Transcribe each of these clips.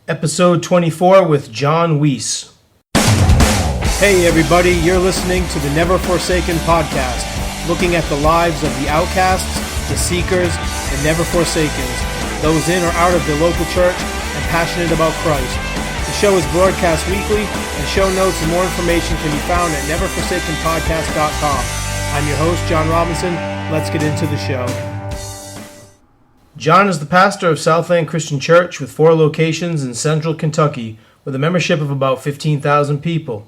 Episode 24 with Jon Weece. Hey everybody, you're listening to the Never Forsaken podcast, looking at the lives of the outcasts, the seekers, the never forsakens, those in or out of the local church and passionate about Christ. The show is broadcast weekly, and show notes and more information can be found at neverforsakenpodcast.com. I'm your host, John Robinson. Let's get into the show. Jon is the pastor of Southland Christian Church with 4 locations in central Kentucky with a membership of about 15,000 people.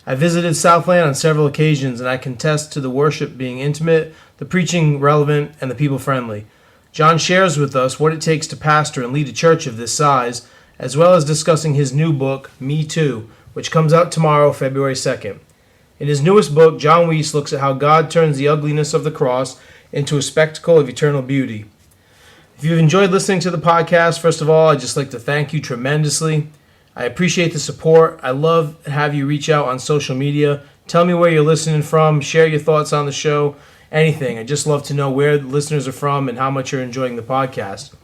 I visited Southland on several occasions, and I can attest to the worship being intimate, the preaching relevant, and the people friendly. Jon shares with us what it takes to pastor and lead a church of this size, as well as discussing his new book, Me Too, which comes out tomorrow, February 2nd. In his newest book, Jon Weece looks at how God turns the ugliness of the cross into a spectacle of eternal beauty. If you've enjoyed listening to the podcast, first of all, I'd just like to thank you tremendously. I appreciate the support. I love to have you reach out on social media. Tell me where you're listening from. Share your thoughts on the show. Anything. I just love to know where the listeners are from and how much you're enjoying the podcast.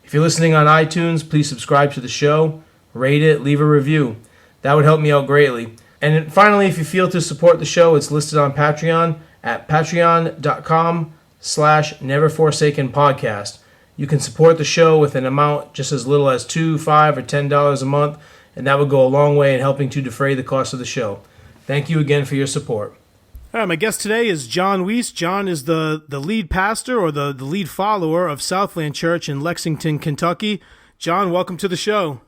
If you're listening on iTunes, please subscribe to the show, rate it, leave a review. That would help me out greatly. And finally, if you feel to support the show, it's listed on Patreon at patreon.com/neverforsakenpodcast. You can support the show with an amount just as little as $2, $5, or $10 a month, and that would go a long way in helping to defray the cost of the show. Thank you again for your support. All right, my guest today is Jon Weece. Jon is the lead pastor or the lead follower of Southland Church in Lexington, Kentucky. Jon, welcome to the show.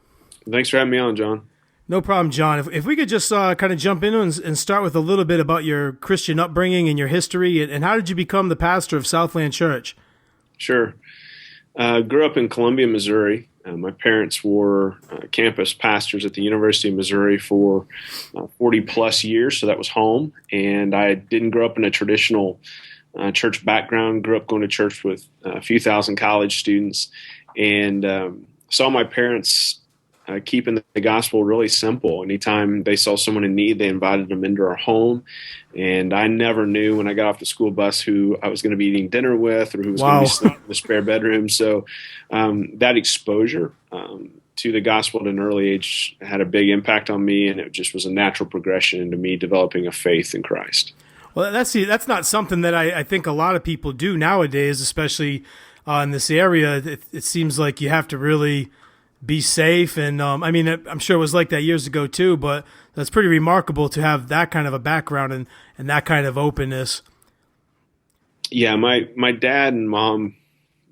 Thanks for having me on, John. No problem, Jon. If we could just kind of jump in and start with a little bit about your Christian upbringing and your history, and how did you become the pastor of Southland Church? Sure. Grew up in Columbia, Missouri. My parents were campus pastors at the University of Missouri for 40-plus years, so that was home. And I didn't grow up in a traditional church background. Grew up going to church with a few thousand college students, and saw my parents keeping the gospel really simple. Anytime they saw someone in need, they invited them into our home. And I never knew when I got off the school bus who I was going to be eating dinner with or who was going to be sleeping in the spare bedroom. So that exposure to the gospel at an early age had a big impact on me, and it just was a natural progression into me developing a faith in Christ. Well, that's not something that I think a lot of people do nowadays, especially in this area. It seems like you have to really be safe, and I'm sure it was like that years ago too, but that's pretty remarkable to have that kind of a background and that kind of openness. Yeah, my dad and mom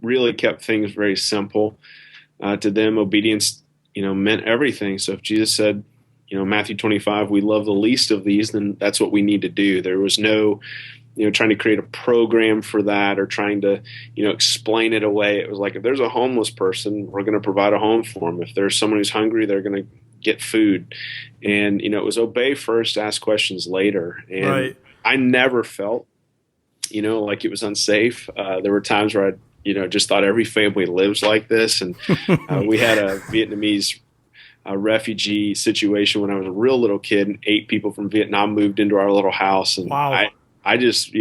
really kept things very simple. To them, obedience, meant everything. So if Jesus said, Matthew 25, we love the least of these, then that's what we need to do. There was no trying to create a program for that or trying to, explain it away. It was like, if there's a homeless person, we're going to provide a home for them. If there's someone who's hungry, they're going to get food. And, it was obey first, ask questions later. And right. I never felt, like it was unsafe. There were times where I, just thought every family lives like this. And we had a Vietnamese refugee situation when I was a real little kid, and 8 people from Vietnam moved into our little house. And wow. I just,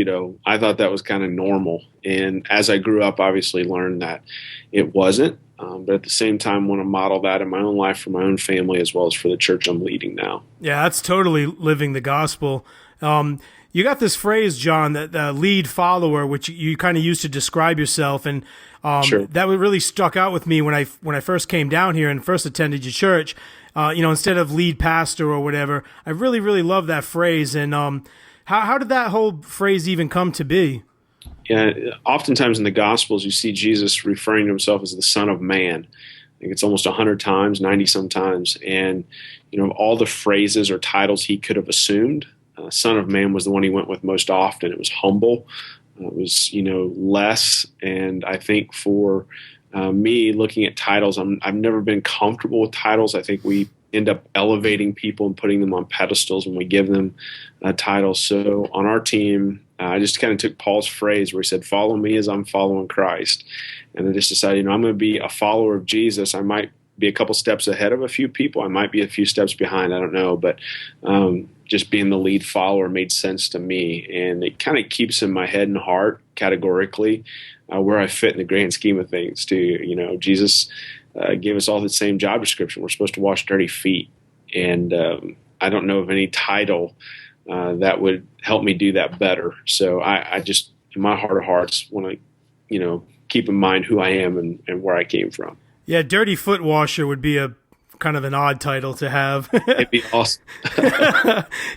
I thought that was kind of normal. And as I grew up, obviously learned that it wasn't. But at the same time, want to model that in my own life for my own family as well as for the church I'm leading now. Yeah, that's totally living the gospel. You got this phrase, Jon, that lead follower, which you kind of used to describe yourself. And sure. That really stuck out with me when I first came down here and first attended your church. Instead of lead pastor or whatever, I really, really love that phrase. And how did that whole phrase even come to be? Yeah, oftentimes in the Gospels, you see Jesus referring to himself as the Son of Man. I think it's almost 100 times, 90 sometimes. And, all the phrases or titles he could have assumed, Son of Man was the one he went with most often. It was humble. It was, less. And I think for me, looking at titles, I've never been comfortable with titles. I think we end up elevating people and putting them on pedestals when we give them titles. So on our team, I just kind of took Paul's phrase where he said, follow me as I'm following Christ. And I just decided, I'm going to be a follower of Jesus. I might be a couple steps ahead of a few people. I might be a few steps behind. I don't know. But just being the lead follower made sense to me. And it kind of keeps in my head and heart categorically where I fit in the grand scheme of things too. Jesus gave us all the same job description. We're supposed to wash dirty feet. And I don't know of any title that would help me do that better. So I just, in my heart of hearts, want to, keep in mind who I am and where I came from. Yeah, dirty foot washer would be a kind of an odd title to have. It'd be awesome.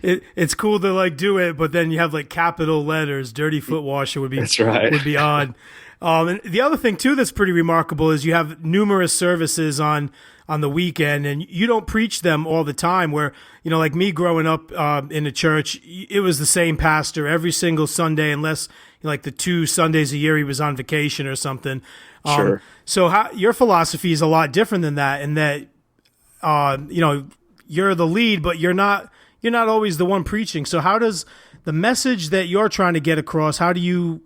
It's cool to do it, but then you have capital letters. Dirty foot washer would be That's right. would be odd. And the other thing too that's pretty remarkable is you have numerous services on the weekend, and you don't preach them all the time. Where like me growing up in the church, it was the same pastor every single Sunday, unless the 2 Sundays a year he was on vacation or something. Sure. So your philosophy is a lot different than that, in that you're the lead, but you're not always the one preaching. So how does the message that you're trying to get across? How do you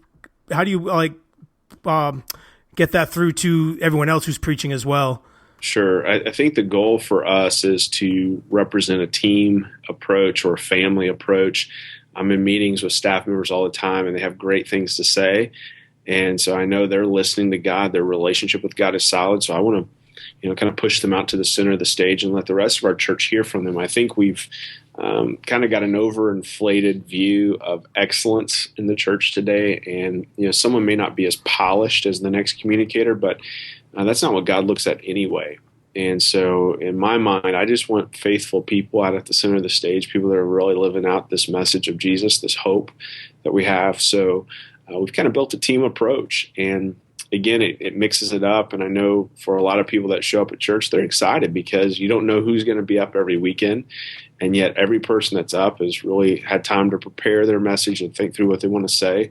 get that through to everyone else who's preaching as well? Sure. I think the goal for us is to represent a team approach or a family approach. I'm in meetings with staff members all the time, and they have great things to say. And so I know they're listening to God. Their relationship with God is solid. So I want to, kind of push them out to the center of the stage and let the rest of our church hear from them. I think we've kind of got an overinflated view of excellence in the church today. And, someone may not be as polished as the next communicator, but that's not what God looks at anyway. And so in my mind, I just want faithful people out at the center of the stage, people that are really living out this message of Jesus, this hope that we have. So we've kind of built a team approach. And again, it mixes it up. And I know for a lot of people that show up at church, they're excited because you don't know who's going to be up every weekend. And yet every person that's up has really had time to prepare their message and think through what they want to say.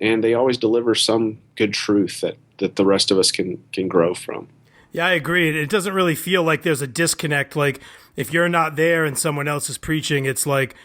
And they always deliver some good truth that the rest of us can grow from. Yeah, I agree. It doesn't really feel like there's a disconnect. Like if you're not there and someone else is preaching, it's like,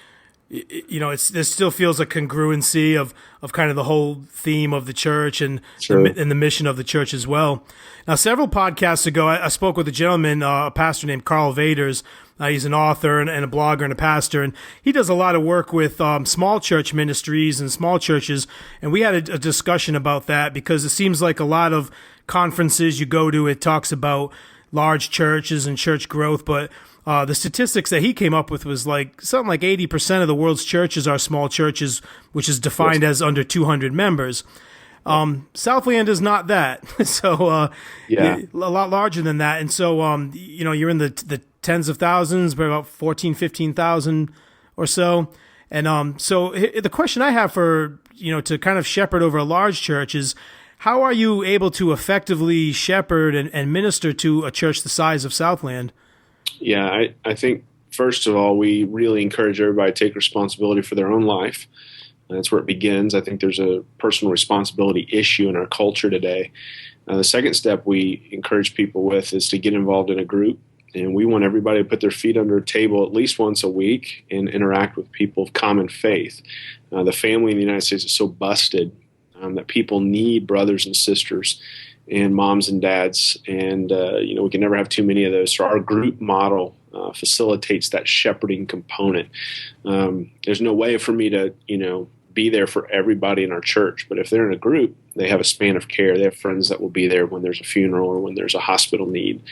there still feels a congruency of kind of the whole theme of the church and the mission of the church as well. Now, several podcasts ago, I spoke with a gentleman, a pastor named Carl Vaders. He's an author and a blogger and a pastor, and he does a lot of work with small church ministries and small churches. And we had a discussion about that because it seems like a lot of conferences you go to, it talks about large churches and church growth, but the statistics that he came up with was something like 80% of the world's churches are small churches, which is defined as under 200 members. Southland is not that. So, a lot larger than that. And so, you're in the tens of thousands, but about 14, 15,000 or so. And, so the question I have for, to kind of shepherd over a large church is, how are you able to effectively shepherd and minister to a church the size of Southland? Yeah, I think, first of all, we really encourage everybody to take responsibility for their own life. That's where it begins. I think there's a personal responsibility issue in our culture today. The second step we encourage people with is to get involved in a group. And we want everybody to put their feet under a table at least once a week and interact with people of common faith. The family in the United States is so busted that people need brothers and sisters and moms and dads. And, we can never have too many of those. So our group model facilitates that shepherding component. There's no way for me to, be there for everybody in our church. But if they're in a group, they have a span of care. They have friends that will be there when there's a funeral or when there's a hospital need.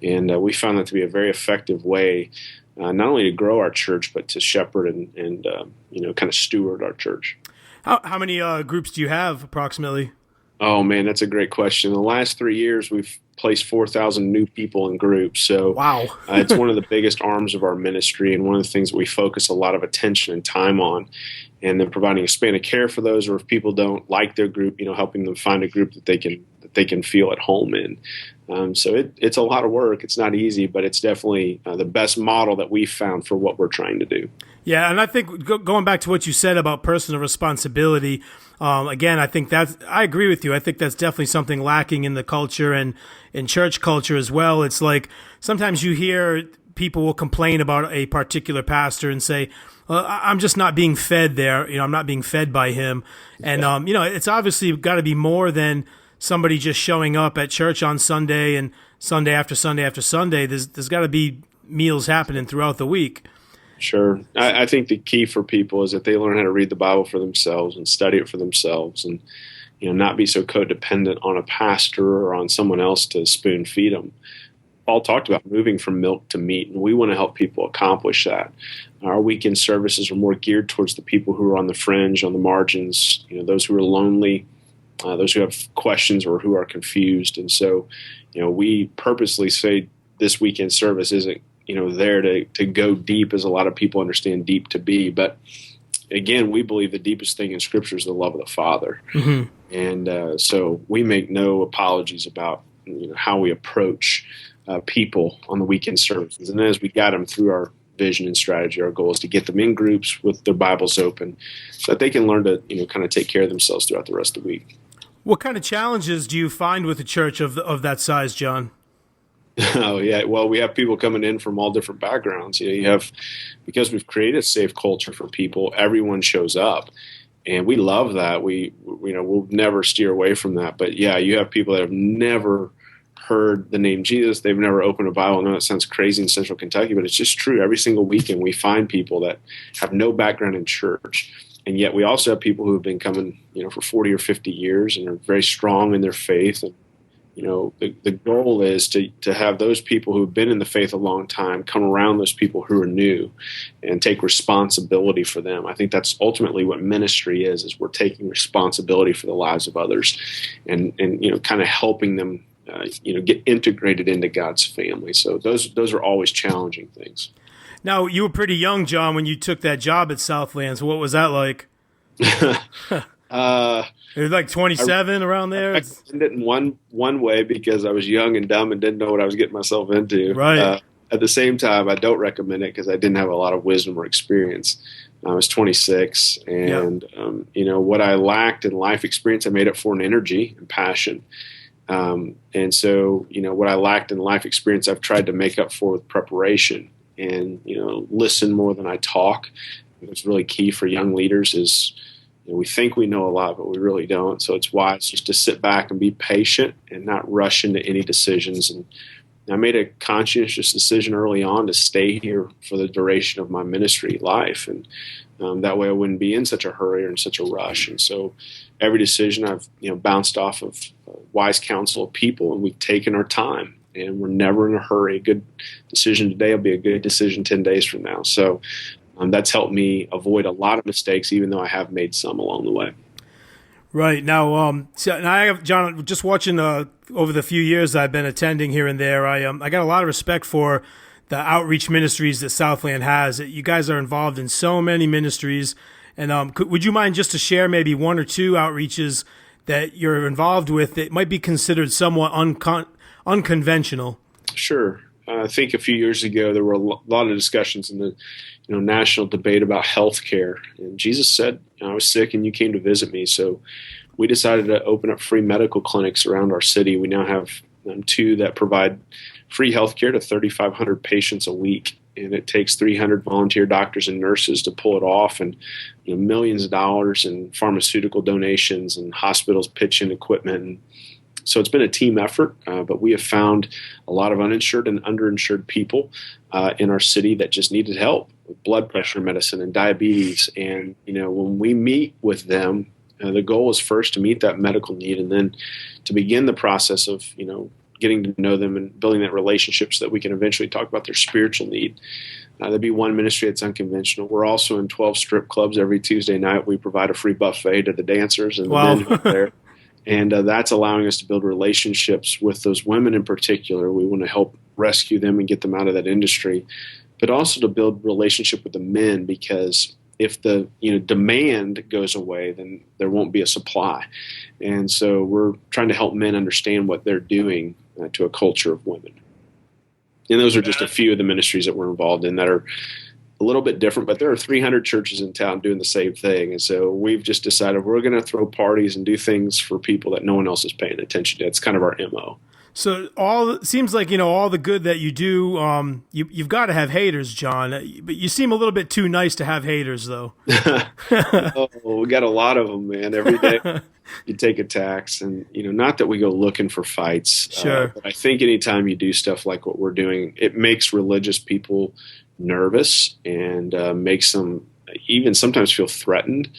And we found that to be a very effective way, not only to grow our church, but to shepherd and kind of steward our church. How many groups do you have approximately? Oh, man, that's a great question. In the last 3 years, we've placed 4,000 new people in groups. So wow. It's one of the biggest arms of our ministry and one of the things that we focus a lot of attention and time on. And then providing a span of care for those, or if people don't like their group, helping them find a group that they can feel at home in. So it's a lot of work. It's not easy, but it's definitely the best model that we've found for what we're trying to do. Yeah, and I think going back to what you said about personal responsibility, again, I agree with you. I think that's definitely something lacking in the culture and in church culture as well. It's like sometimes you hear people will complain about a particular pastor and say, I'm just not being fed there. I'm not being fed by him. And, it's obviously got to be more than somebody just showing up at church on Sunday and Sunday after Sunday after Sunday. There's got to be meals happening throughout the week. Sure. I think the key for people is that they learn how to read the Bible for themselves and study it for themselves and not be so codependent on a pastor or on someone else to spoon feed them. Paul talked about moving from milk to meat, and we want to help people accomplish that. Our weekend services are more geared towards the people who are on the fringe, on the margins, those who are lonely, those who have questions or who are confused. And so, we purposely say this weekend service isn't, there to go deep, as a lot of people understand deep to be. But again, we believe the deepest thing in Scripture is the love of the Father. Mm-hmm. And so we make no apologies about how we approach people on the weekend services. And as we got them through our vision and strategy, our goal is to get them in groups with their Bibles open so that they can learn to, kind of take care of themselves throughout the rest of the week. What kind of challenges do you find with a church of that size, Jon? Oh, yeah. Well, we have people coming in from all different backgrounds. Because we've created a safe culture for people, everyone shows up. And we love that. We'll never steer away from that. But yeah, you have people that have never heard the name Jesus. They've never opened a Bible. I know it sounds crazy in Central Kentucky, but it's just true. Every single weekend we find people that have no background in church. And yet we also have people who have been coming, for 40 or 50 years and are very strong in their faith. And, the goal is to have those people who've been in the faith a long time come around those people who are new and take responsibility for them. I think that's ultimately what ministry is we're taking responsibility for the lives of others and kind of helping them, get integrated into God's family. So those are always challenging things. Now, you were pretty young, Jon, when you took that job at Southland. So what was that like? It was like 27 around there. I did it in one way because I was young and dumb and didn't know what I was getting myself into. Right. At the same time, I don't recommend it because I didn't have a lot of wisdom or experience. I was 26, and what I lacked in life experience, I made up for in energy and passion. And so, what I lacked in life experience, I've tried to make up for with preparation and, listen more than I talk. What's really key for young leaders is, we think we know a lot, but we really don't. So it's wise just to sit back and be patient and not rush into any decisions. And I made a conscientious decision early on to stay here for the duration of my ministry life. And that way I wouldn't be in such a hurry or in such a rush. And so every decision I've, bounced off of wise counsel of people, and we've taken our time. And we're never in a hurry. A good decision today will be a good decision 10 days from now. So that's helped me avoid a lot of mistakes, even though I have made some along the way. Right. Now, I have, Jon, just watching over the few years I've been attending here and there, I got a lot of respect for the outreach ministries that Southland has. You guys are involved in so many ministries. And would you mind just to share maybe one or two outreaches that you're involved with that might be considered somewhat unconventional? Sure. I think a few years ago there were a lot of discussions in the national debate about health care. And Jesus said, I was sick and you came to visit me. So we decided to open up free medical clinics around our city. We now have 2 that provide free health care to 3,500 patients a week. And it takes 300 volunteer doctors and nurses to pull it off, and millions of dollars in pharmaceutical donations, and hospitals pitch in equipment. And so it's been a team effort, but we have found a lot of uninsured and underinsured people in our city that just needed help with blood pressure medicine and diabetes. And, when we meet with them, the goal is first to meet that medical need and then to begin the process of, getting to know them and building that relationship so that we can eventually talk about their spiritual need. There'd be one ministry that's unconventional. We're also in 12 strip clubs every Tuesday night. We provide a free buffet to the dancers and the men who are there. And that's allowing us to build relationships with those women in particular. We want to help rescue them and get them out of that industry, but also to build relationship with the men, because if the demand goes away, then there won't be a supply. And so we're trying to help men understand what they're doing to a culture of women. And those are just a few of the ministries that we're involved in that are a little bit different, but there are 300 churches in town doing the same thing. And so we've just decided we're going to throw parties and do things for people that no one else is paying attention to. It's kind of our MO. So seems like, all the good that you do, you've got to have haters, Jon, but you seem a little bit too nice to have haters, though. Oh, we got a lot of them, man. Every day you take attacks, and, not that we go looking for fights. Sure. But I think anytime you do stuff like what we're doing, it makes religious people nervous and makes them even sometimes feel threatened.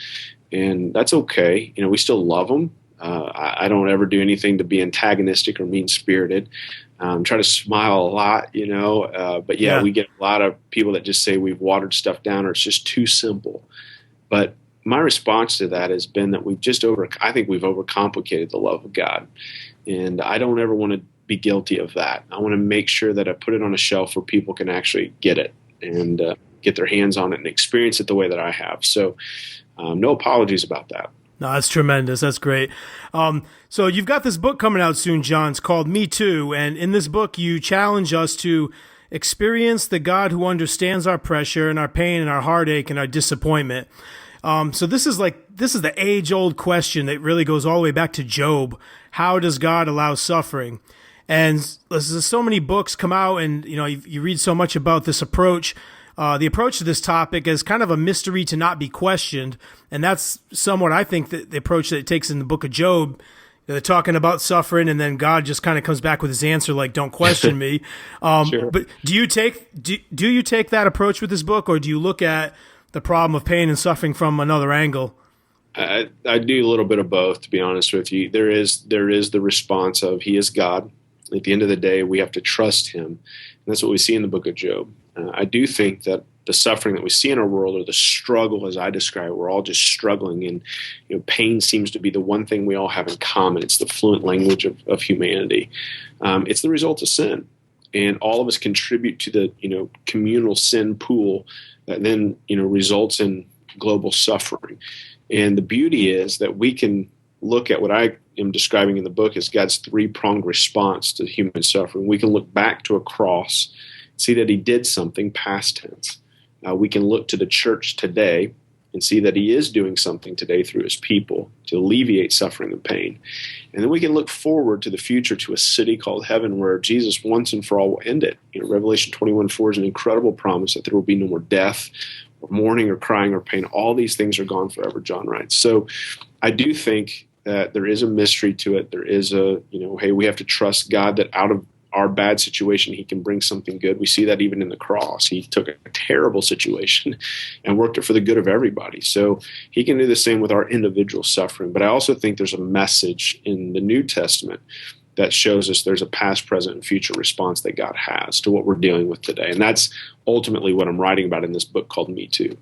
And that's okay. We still love them. I don't ever do anything to be antagonistic or mean-spirited. Try to smile a lot, but yeah, we get a lot of people that just say we've watered stuff down or it's just too simple. But my response to that has been that I think we've overcomplicated the love of God. And I don't ever want to be guilty of that. I want to make sure that I put it on a shelf where people can actually get it and get their hands on it and experience it the way that I have. So no apologies about that. No, that's tremendous. That's great. So you've got this book coming out soon, John. It's called Me Too. And in this book, you challenge us to experience the God who understands our pressure and our pain and our heartache and our disappointment. So this is the age-old question that really goes all the way back to Job. How does God allow suffering? And there's so many books come out, and you read so much about this approach. The approach to this topic is kind of a mystery to not be questioned, and that's somewhat, I think, the approach that it takes in the book of Job. They're talking about suffering, and then God just kind of comes back with his answer, like, "Don't question me." Sure. But do you take that approach with this book, or do you look at the problem of pain and suffering from another angle? I do a little bit of both, to be honest with you. There is the response of He is God. At the end of the day, we have to trust Him. And that's what we see in the book of Job. I do think that the suffering that we see in our world, or the struggle as I describe it, we're all just struggling. And pain seems to be the one thing we all have in common. It's the fluent language of humanity. It's the result of sin. And all of us contribute to the communal sin pool that then results in global suffering. And the beauty is that we can look at what I am describing in the book as God's three-pronged response to human suffering. We can look back to a cross, see that He did something, past tense. We can look to the church today and see that He is doing something today through His people to alleviate suffering and pain. And then we can look forward to the future, to a city called heaven where Jesus once and for all will end it. Revelation 21:4 is an incredible promise that there will be no more death or mourning or crying or pain. All these things are gone forever, John writes. So I do think that there is a mystery to it. There is hey, we have to trust God that out of our bad situation, He can bring something good. We see that even in the cross. He took a terrible situation and worked it for the good of everybody. So He can do the same with our individual suffering. But I also think there's a message in the New Testament that shows us there's a past, present, and future response that God has to what we're dealing with today. And that's ultimately what I'm writing about in this book called Me Too.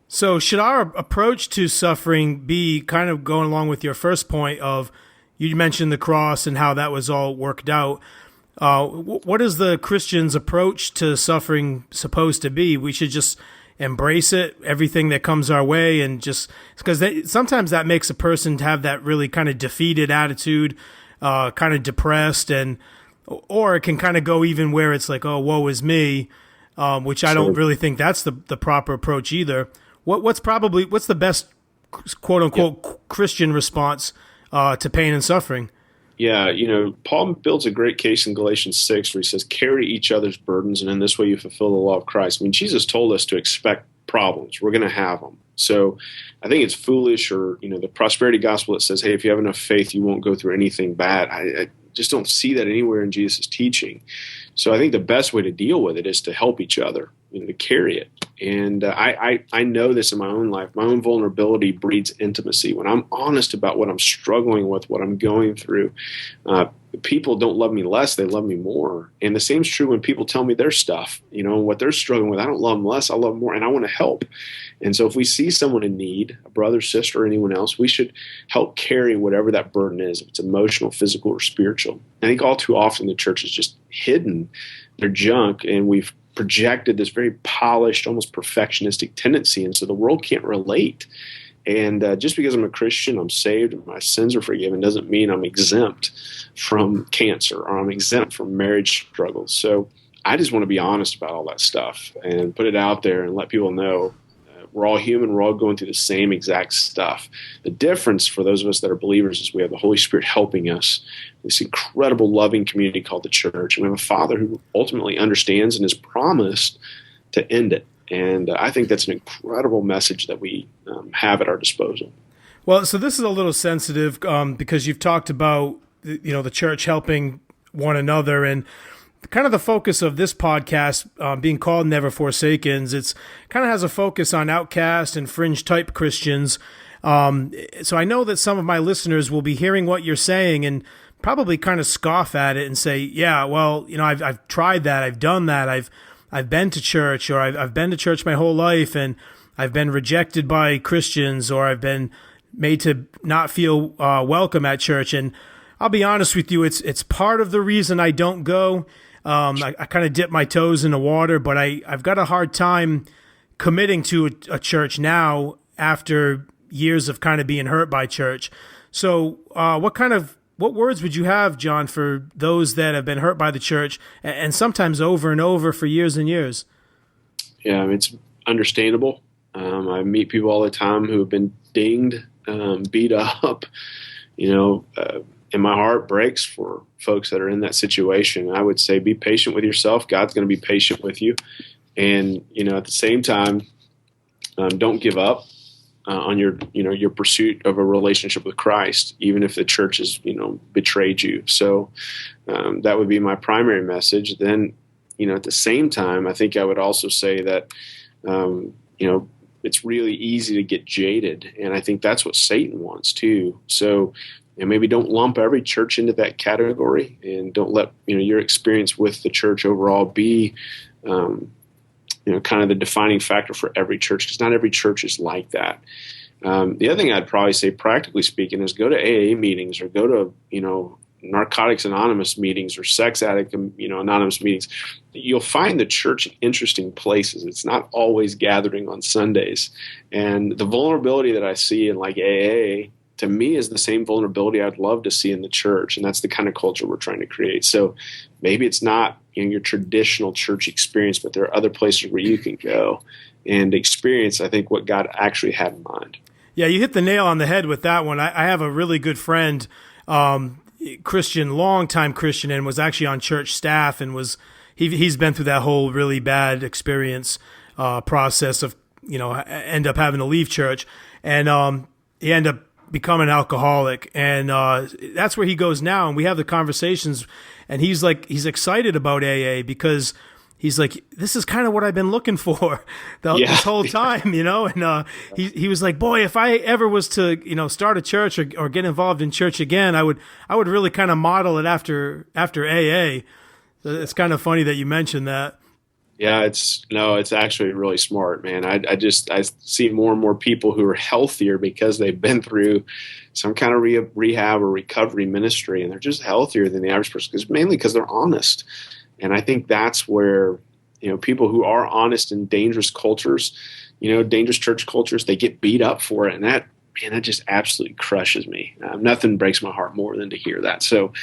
So should our approach to suffering be kind of going along with your first point of, you mentioned the cross and how that was all worked out. What is the Christian's approach to suffering supposed to be? We should just embrace it, everything that comes our way, and just because sometimes that makes a person have that really kind of defeated attitude, kind of depressed, or it can kind of go even where it's like, oh, woe is me, which I don't really think that's the proper approach either. What's the best quote unquote Christian response to pain and suffering? Yeah, Paul builds a great case in Galatians 6 where he says, carry each other's burdens, and in this way you fulfill the law of Christ. I mean, Jesus told us to expect problems. We're going to have them. So I think it's foolish, or, the prosperity gospel that says, hey, if you have enough faith, you won't go through anything bad. I just don't see that anywhere in Jesus' teaching. So I think the best way to deal with it is to help each other, to carry it. And I know this in my own life. My own vulnerability breeds intimacy. When I'm honest about what I'm struggling with, what I'm going through, people don't love me less, they love me more. And the same is true when people tell me their stuff, what they're struggling with. I don't love them less, I love them more, and I want to help. And so if we see someone in need, a brother, sister, or anyone else, we should help carry whatever that burden is, if it's emotional, physical, or spiritual. I think all too often the church has just hidden their junk, and we've projected this very polished, almost perfectionistic tendency, and so the world can't relate. And just because I'm a Christian, I'm saved, and my sins are forgiven, doesn't mean I'm exempt from cancer or I'm exempt from marriage struggles. So I just want to be honest about all that stuff and put it out there and let people know we're all human. We're all going through the same exact stuff. The difference for those of us that are believers is we have the Holy Spirit helping us, this incredible loving community called the church. And we have a Father who ultimately understands and has promised to end it. And I think that's an incredible message that we have at our disposal. Well, so this is a little sensitive because you've talked about the church helping one another, and kind of the focus of this podcast being called Never Forsakens. It's kind of has a focus on outcast and fringe type Christians. So I know that some of my listeners will be hearing what you're saying and probably kind of scoff at it and say, yeah, well, I've tried that. I've done that. I've been to church, or I've been to church my whole life, and I've been rejected by Christians, or I've been made to not feel welcome at church. And I'll be honest with you, it's part of the reason I don't go. I kind of dip my toes in the water, but I've got a hard time committing to a church now after years of kind of being hurt by church. So what words would you have, Jon, for those that have been hurt by the church and sometimes over and over for years and years? Yeah, I mean, it's understandable. I meet people all the time who have been dinged, beat up, and my heart breaks for folks that are in that situation. I would say be patient with yourself. God's going to be patient with you. And, at the same time, don't give up on your pursuit of a relationship with Christ, even if the church has, betrayed you. So that would be my primary message. Then, at the same time, I think I would also say that, it's really easy to get jaded. And I think that's what Satan wants too. So, maybe don't lump every church into that category, and don't let, your experience with the church overall be, kind of the defining factor for every church, because not every church is like that. The other thing I'd probably say, practically speaking, is go to AA meetings, or go to, Narcotics Anonymous meetings, or Sex Addict, Anonymous meetings. You'll find the church in interesting places. It's not always gathering on Sundays. And the vulnerability that I see in like AA, to me, is the same vulnerability I'd love to see in the church. And that's the kind of culture we're trying to create. So maybe it's not your traditional church experience, but there are other places where you can go and experience, I think, what God actually had in mind. Yeah, you hit the nail on the head with that one. I have a really good friend, Christian, longtime Christian, and was actually on church staff, and he's been through that whole really bad experience process of, end up having to leave church. And he ended up become an alcoholic, and that's where he goes now. And we have the conversations, and he's excited about AA because he's like, this is kind of what I've been looking for this whole time, And he was like, boy, if I ever was to start a church or get involved in church again, I would really kind of model it after AA. So it's kind of funny that you mentioned that. Yeah, it's actually really smart, man. I see more and more people who are healthier because they've been through some kind of rehab or recovery ministry, and they're just healthier than the average person, mainly because they're honest. And I think that's where, people who are honest in dangerous cultures, dangerous church cultures, they get beat up for it. And that just absolutely crushes me. Nothing breaks my heart more than to hear that. So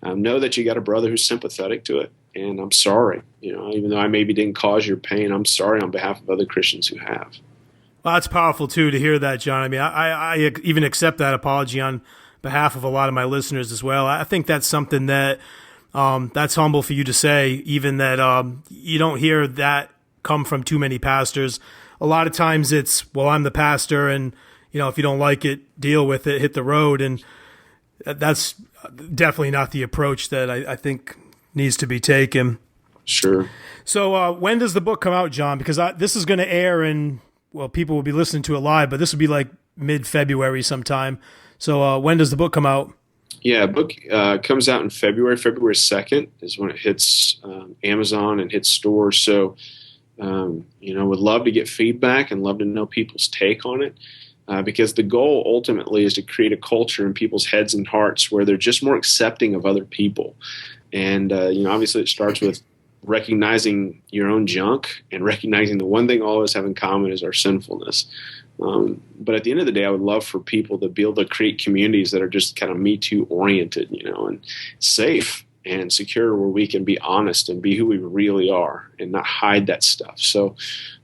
know that you got a brother who's sympathetic to it. And I'm sorry, even though I maybe didn't cause your pain, I'm sorry on behalf of other Christians who have. Well, that's powerful too to hear that, Jon. I mean, I even accept that apology on behalf of a lot of my listeners as well. I think that's something that that's humble for you to say, even that you don't hear that come from too many pastors. A lot of times it's, well, I'm the pastor, and if you don't like it, deal with it, hit the road, and that's definitely not the approach that I think needs to be taken. Sure. So when does the book come out, Jon? Because this is going to air people will be listening to it live, but this will be like mid-February sometime. So when does the book come out? Yeah, book comes out in February. February 2nd is when it hits Amazon and hits stores. So, would love to get feedback and love to know people's take on it. Because the goal ultimately is to create a culture in people's heads and hearts where they're just more accepting of other people. And, obviously it starts with recognizing your own junk and recognizing the one thing all of us have in common is our sinfulness. But at the end of the day, I would love for people to be able to create communities that are just kind of Me Too oriented, and safe and secure, where we can be honest and be who we really are and not hide that stuff. So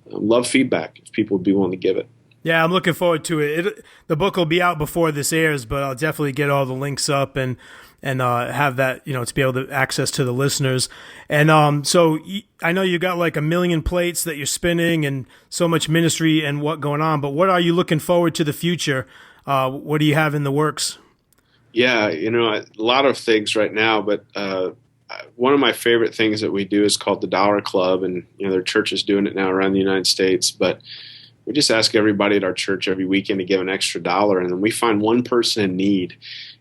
love feedback if people would be willing to give it. Yeah, I'm looking forward to it. The book will be out before this airs, but I'll definitely get all the links up and have that, to be able to access to the listeners. And so I know you got like 1 million plates that you're spinning and so much ministry and what going on, but what are you looking forward to the future? What do you have in the works? Yeah, a lot of things right now, but one of my favorite things that we do is called the Dollar Club, and there are churches doing it now around the United States, but we just ask everybody at our church every weekend to give an extra $1, and then we find one person in need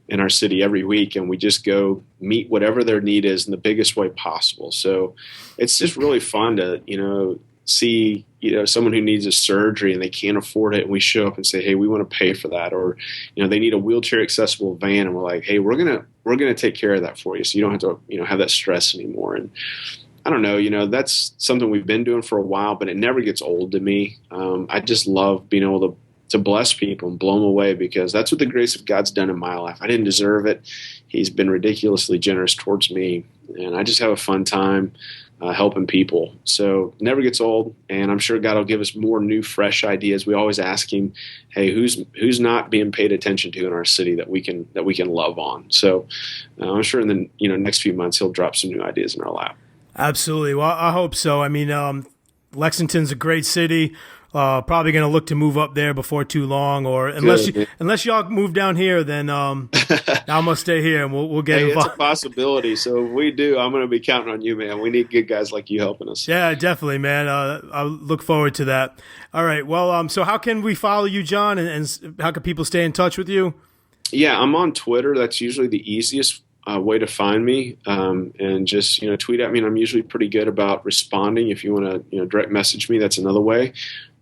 in our city every week, and we just go meet whatever their need is in the biggest way possible. So it's just really fun to, see, someone who needs a surgery and they can't afford it, and we show up and say, hey, we want to pay for that. Or, they need a wheelchair accessible van, and we're like, hey, we're going to take care of that for you. So you don't have to, have that stress anymore. And I don't know, that's something we've been doing for a while, but it never gets old to me. I just love being able to bless people and blow them away, because that's what the grace of God's done in my life. I didn't deserve it. He's been ridiculously generous towards me, and I just have a fun time helping people. So it never gets old, and I'm sure God will give us more new, fresh ideas. We always ask him, hey, who's not being paid attention to in our city that we can love on. So I'm sure in the next few months he'll drop some new ideas in our lap. Absolutely. Well, I hope so. I mean, Lexington's a great city. Probably going to look to move up there before too long, or unless y'all move down here, then I'm gonna stay here and we'll get involved. It's a possibility. So if we do, I'm going to be counting on you, man. We need good guys like you helping us. Yeah, definitely, man. I look forward to that. All right. Well, so how can we follow you, Jon, and how can people stay in touch with you? Yeah, I'm on Twitter. That's usually the easiest way to find me, and just tweet at me, and I'm usually pretty good about responding. If you want to direct message me, that's another way.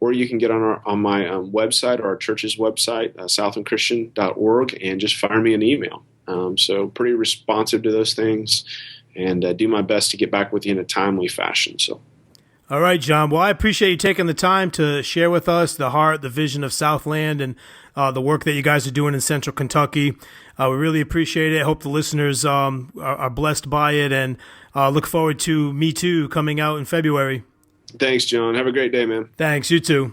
Or you can get on my website, or our church's website, southlandchristian.org, and just fire me an email. So pretty responsive to those things, and do my best to get back with you in a timely fashion. So. All right, Jon. Well, I appreciate you taking the time to share with us the heart, the vision of Southland, and the work that you guys are doing in Central Kentucky. We really appreciate it. I hope the listeners are blessed by it, and look forward to Me Too coming out in February. Thanks, Jon. Have a great day, man. Thanks. You too.